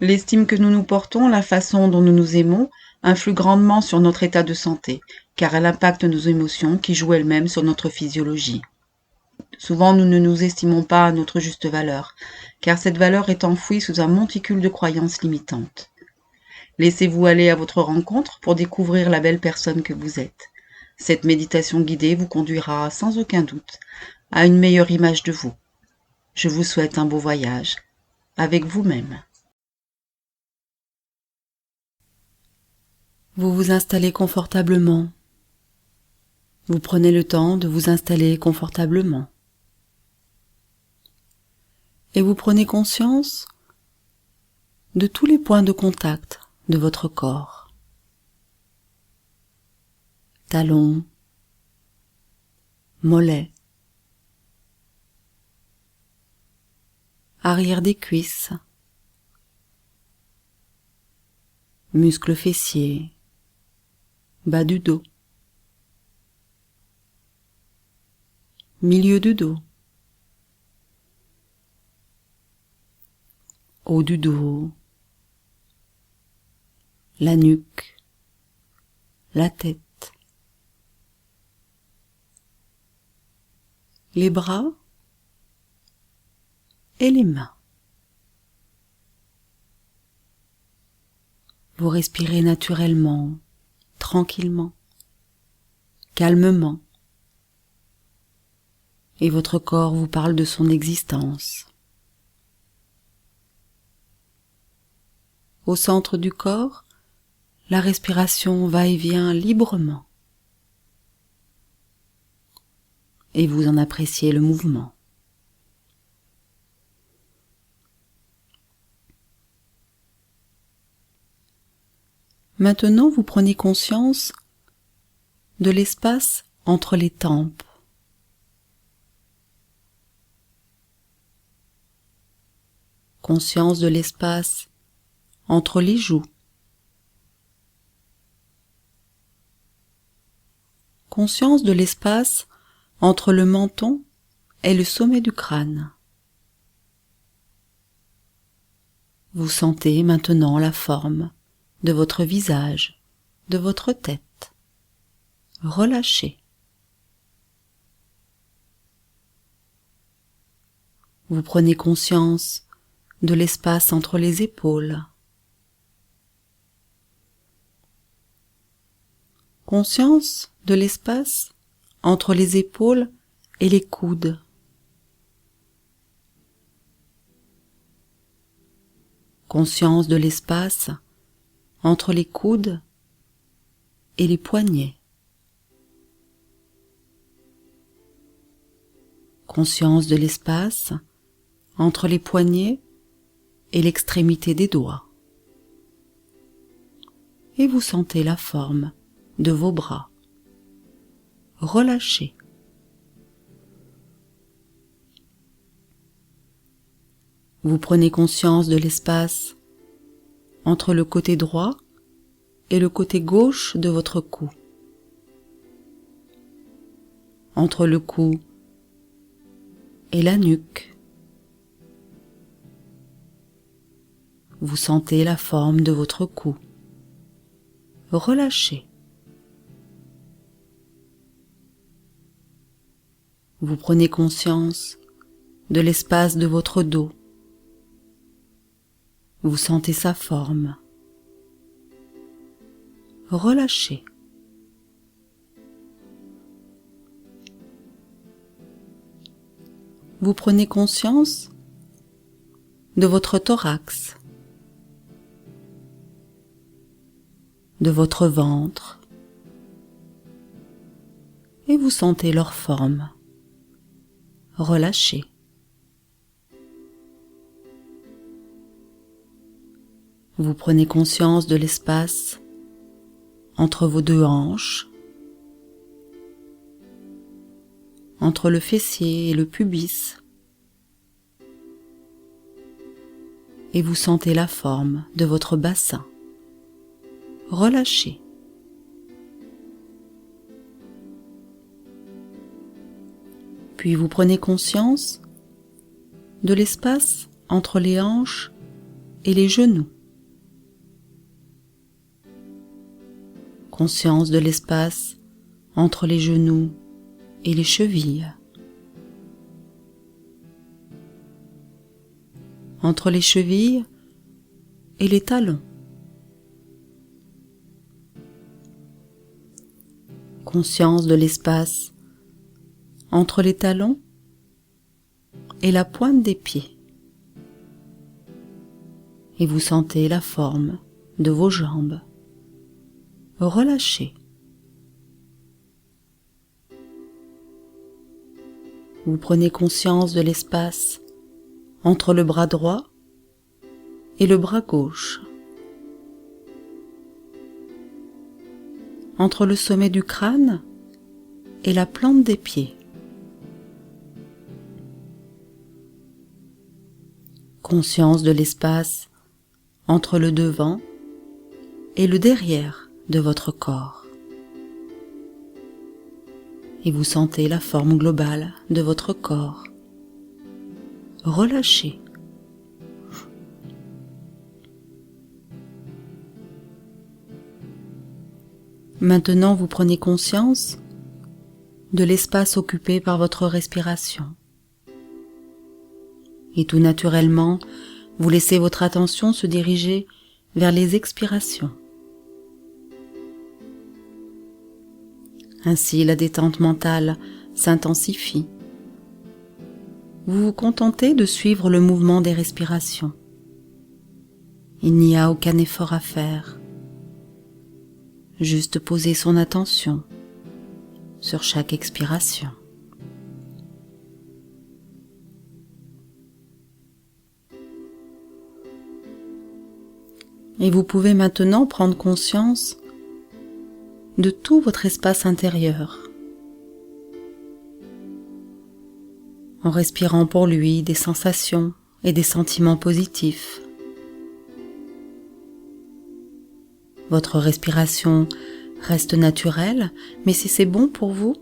L'estime que nous nous portons, la façon dont nous nous aimons, influe grandement sur notre état de santé, car elle impacte nos émotions qui jouent elles-mêmes sur notre physiologie. Souvent, nous ne nous estimons pas à notre juste valeur, car cette valeur est enfouie sous un monticule de croyances limitantes. Laissez-vous aller à votre rencontre pour découvrir la belle personne que vous êtes. Cette méditation guidée vous conduira, sans aucun doute, à une meilleure image de vous. Je vous souhaite un beau voyage avec vous-même. Vous vous installez confortablement. Vous prenez le temps de vous installer confortablement. Et vous prenez conscience de tous les points de contact de votre corps. Talons, mollets, arrière des cuisses, muscles fessiers, bas du dos, milieu du dos, haut du dos, la nuque, la tête, les bras et les mains. Vous respirez naturellement, tranquillement, calmement, et votre corps vous parle de son existence. Au centre du corps, la respiration va et vient librement, et vous en appréciez le mouvement. Maintenant, vous prenez conscience de l'espace entre les tempes. Conscience de l'espace entre les joues. Conscience de l'espace entre le menton et le sommet du crâne. Vous sentez maintenant la forme de votre visage, de votre tête. Relâchez. Vous prenez conscience de l'espace entre les épaules. Conscience de l'espace entre les épaules et les coudes. Conscience de l'espace entre les coudes et les poignets. Conscience de l'espace entre les poignets et l'extrémité des doigts. Et vous sentez la forme de vos bras. Relâchez. Vous prenez conscience de l'espace entre le côté droit et le côté gauche de votre cou. Entre le cou et la nuque. Vous sentez la forme de votre cou. Relâchez. Vous prenez conscience de l'espace de votre dos. Vous sentez sa forme. Relâchez. Vous prenez conscience de votre thorax, de votre ventre, et vous sentez leur forme. Relâchez. Vous prenez conscience de l'espace entre vos deux hanches, entre le fessier et le pubis, et vous sentez la forme de votre bassin. Relâchez. Puis vous prenez conscience de l'espace entre les hanches et les genoux. Conscience de l'espace entre les genoux et les chevilles. Entre les chevilles et les talons. Conscience de l'espace entre les talons et la pointe des pieds. Et vous sentez la forme de vos jambes. Relâchez. Vous prenez conscience de l'espace entre le bras droit et le bras gauche. Entre le sommet du crâne et la plante des pieds. Conscience de l'espace entre le devant et le derrière de votre corps. Et vous sentez la forme globale de votre corps. Relâchez. Maintenant, vous prenez conscience de l'espace occupé par votre respiration. Et tout naturellement, vous laissez votre attention se diriger vers les expirations. Ainsi, la détente mentale s'intensifie. Vous vous contentez de suivre le mouvement des respirations. Il n'y a aucun effort à faire. Juste poser son attention sur chaque expiration. Et vous pouvez maintenant prendre conscience de tout votre espace intérieur, en respirant pour lui des sensations et des sentiments positifs. Votre respiration reste naturelle, mais si c'est bon pour vous,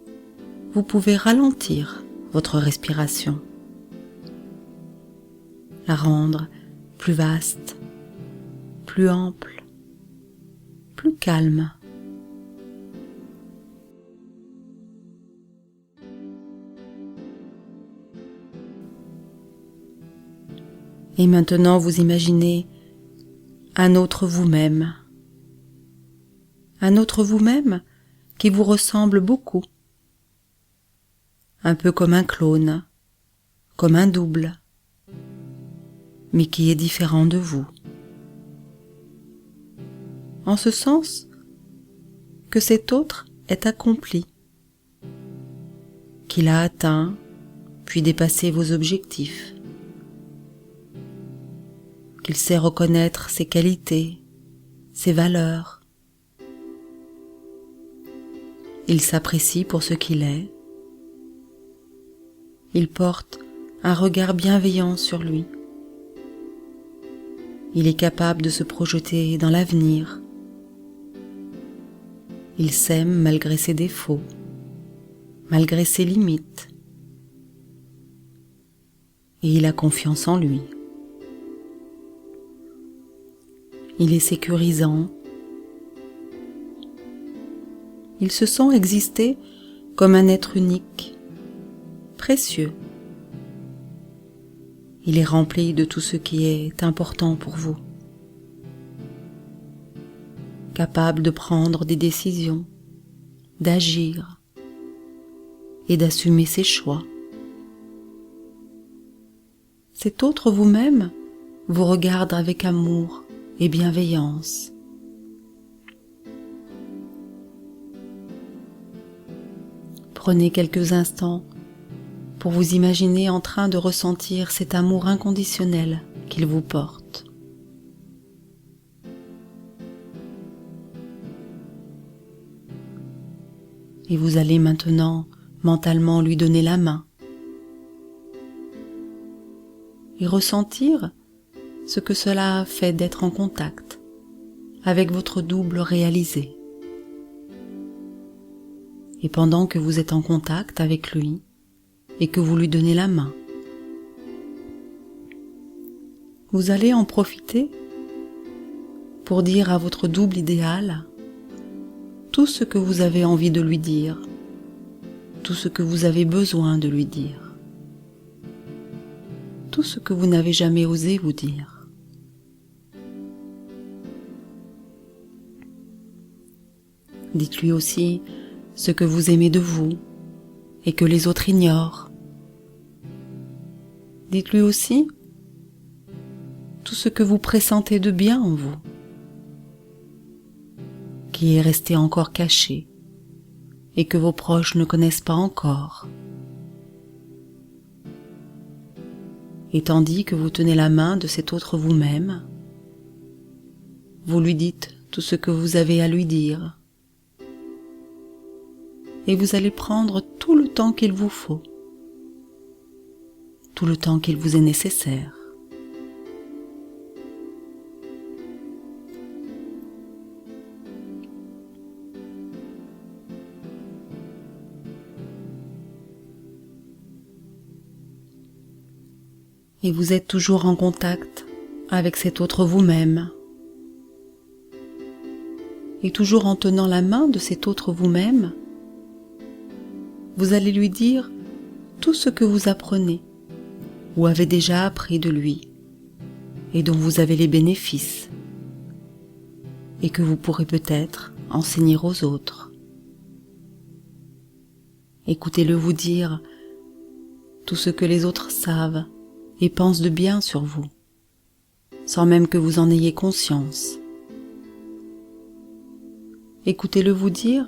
vous pouvez ralentir votre respiration, la rendre plus vaste, plus ample, plus calme. Et maintenant, vous imaginez un autre vous-même. Un autre vous-même qui vous ressemble beaucoup. Un peu comme un clone, comme un double, mais qui est différent de vous. En ce sens que cet autre est accompli, qu'il a atteint, puis dépassé vos objectifs, qu'il sait reconnaître ses qualités, ses valeurs. Il s'apprécie pour ce qu'il est. Il porte un regard bienveillant sur lui. Il est capable de se projeter dans l'avenir. Il s'aime malgré ses défauts, malgré ses limites. Et il a confiance en lui. Il est sécurisant. Il se sent exister comme un être unique, précieux. Il est rempli de tout ce qui est important pour vous. Capable de prendre des décisions, d'agir et d'assumer ses choix. Cet autre vous-même vous regarde avec amour et bienveillance. Prenez quelques instants pour vous imaginer en train de ressentir cet amour inconditionnel qu'il vous porte. Et vous allez maintenant mentalement lui donner la main et ressentir ce que cela fait d'être en contact avec votre double réalisé. Et pendant que vous êtes en contact avec lui et que vous lui donnez la main, Vous allez en profiter pour dire à votre double idéal tout ce que vous avez envie de lui dire, tout ce que vous avez besoin de lui dire, tout ce que vous n'avez jamais osé vous dire. Dites-lui aussi ce que vous aimez de vous et que les autres ignorent. Dites-lui aussi tout ce que vous pressentez de bien en vous, qui est resté encore caché et que vos proches ne connaissent pas encore. Et tandis que vous tenez la main de cet autre vous-même, vous lui dites tout ce que vous avez à lui dire. Et vous allez prendre tout le temps qu'il vous faut, tout le temps qu'il vous est nécessaire. Et vous êtes toujours en contact avec cet autre vous-même. Et toujours en tenant la main de cet autre vous-même, vous allez lui dire tout ce que vous apprenez ou avez déjà appris de lui et dont vous avez les bénéfices et que vous pourrez peut-être enseigner aux autres. Écoutez-le vous dire tout ce que les autres savent et pensent de bien sur vous, sans même que vous en ayez conscience. Écoutez-le vous dire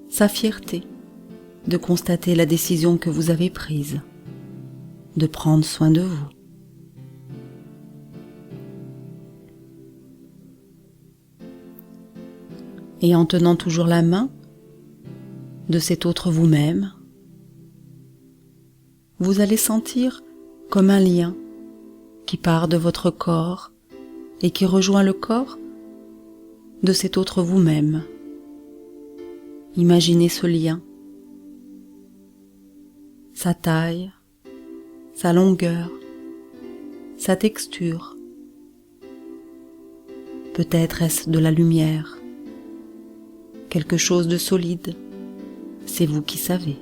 sa fierté de constater la décision que vous avez prise, de prendre soin de vous. Et en tenant toujours la main de cet autre vous-même, vous allez sentir comme un lien qui part de votre corps et qui rejoint le corps de cet autre vous-même. Imaginez ce lien, sa taille, sa longueur, sa texture. Peut-être est-ce de la lumière, quelque chose de solide, c'est vous qui savez.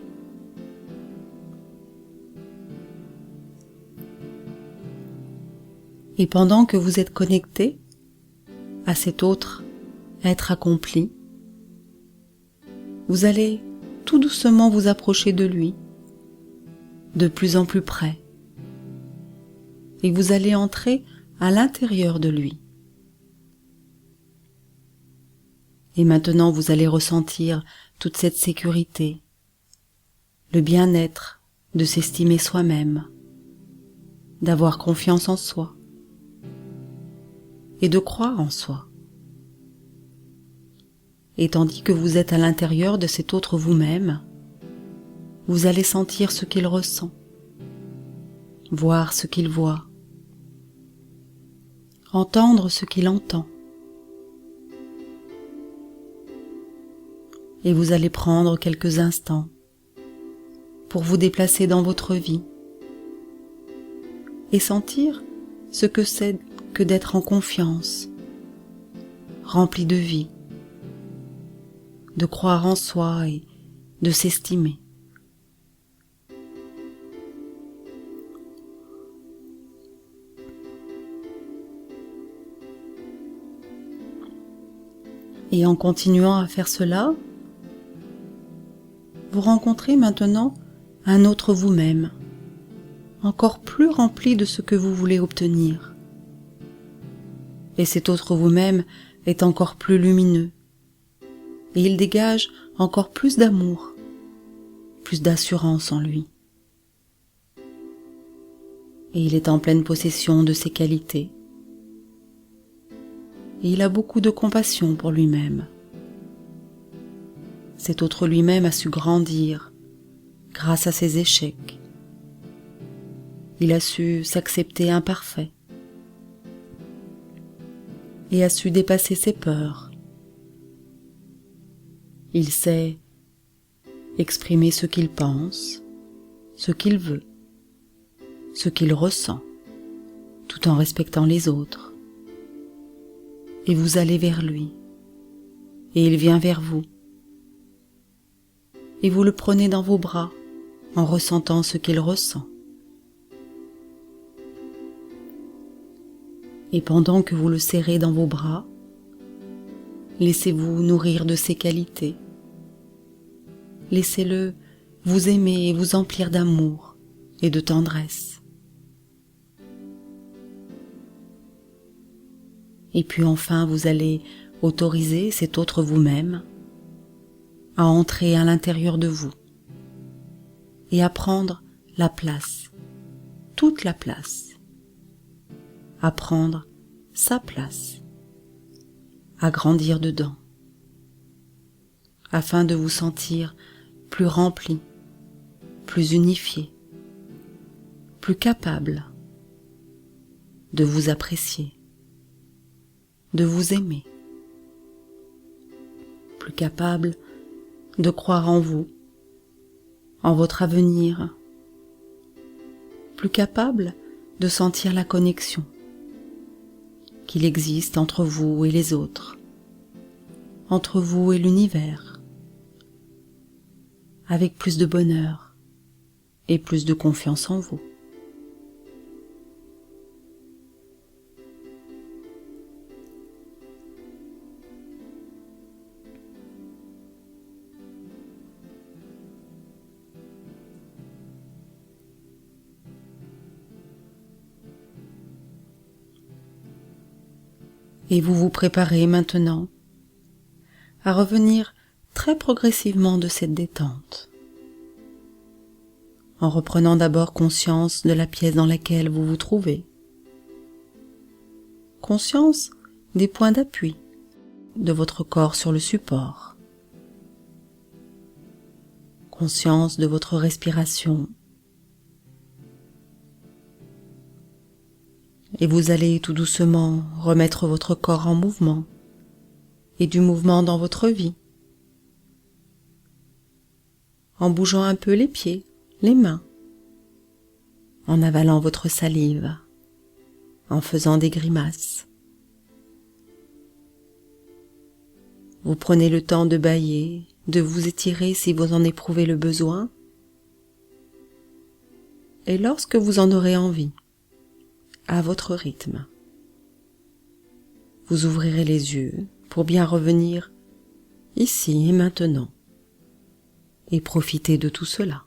Et pendant que vous êtes connecté à cet autre être accompli, vous allez tout doucement vous approcher de lui, de plus en plus près, et vous allez entrer à l'intérieur de lui. Et maintenant vous allez ressentir toute cette sécurité, le bien-être de s'estimer soi-même, d'avoir confiance en soi et de croire en soi. Et tandis que vous êtes à l'intérieur de cet autre vous-même, vous allez sentir ce qu'il ressent, voir ce qu'il voit, entendre ce qu'il entend. Et vous allez prendre quelques instants pour vous déplacer dans votre vie et sentir ce que c'est que d'être en confiance, rempli de vie, de croire en soi et de s'estimer. Et en continuant à faire cela, vous rencontrez maintenant un autre vous-même, encore plus rempli de ce que vous voulez obtenir. Et cet autre vous-même est encore plus lumineux, et il dégage encore plus d'amour, plus d'assurance en lui. Et il est en pleine possession de ses qualités, et il a beaucoup de compassion pour lui-même. Cet autre lui-même a su grandir grâce à ses échecs. Il a su s'accepter imparfait et a su dépasser ses peurs. Il sait exprimer ce qu'il pense, ce qu'il veut, ce qu'il ressent, tout tout en respectant les autres. Et vous allez vers lui, et il vient vers vous. Et vous le prenez dans vos bras en ressentant ce qu'il ressent. Et pendant que vous le serrez dans vos bras, laissez-vous nourrir de ses qualités. Laissez-le vous aimer et vous emplir d'amour et de tendresse. Et puis enfin, vous allez autoriser cet autre vous-même à entrer à l'intérieur de vous et à prendre la place, toute la place, à prendre sa place, à grandir dedans, afin de vous sentir plus rempli, plus unifié, plus capable de vous apprécier, de vous aimer, plus capable de croire en vous, en votre avenir, plus capable de sentir la connexion qu'il existe entre vous et les autres, entre vous et l'univers, avec plus de bonheur et plus de confiance en vous. Et vous vous préparez maintenant à revenir très progressivement de cette détente, en reprenant d'abord conscience de la pièce dans laquelle vous vous trouvez, conscience des points d'appui de votre corps sur le support, conscience de votre respiration, et vous allez tout doucement remettre votre corps en mouvement et du mouvement dans votre vie, en bougeant un peu les pieds, les mains, en avalant votre salive, en faisant des grimaces. Vous prenez le temps de bâiller, de vous étirer si vous en éprouvez le besoin, et lorsque vous en aurez envie, à votre rythme, vous ouvrirez les yeux pour bien revenir ici et maintenant et profiter de tout cela.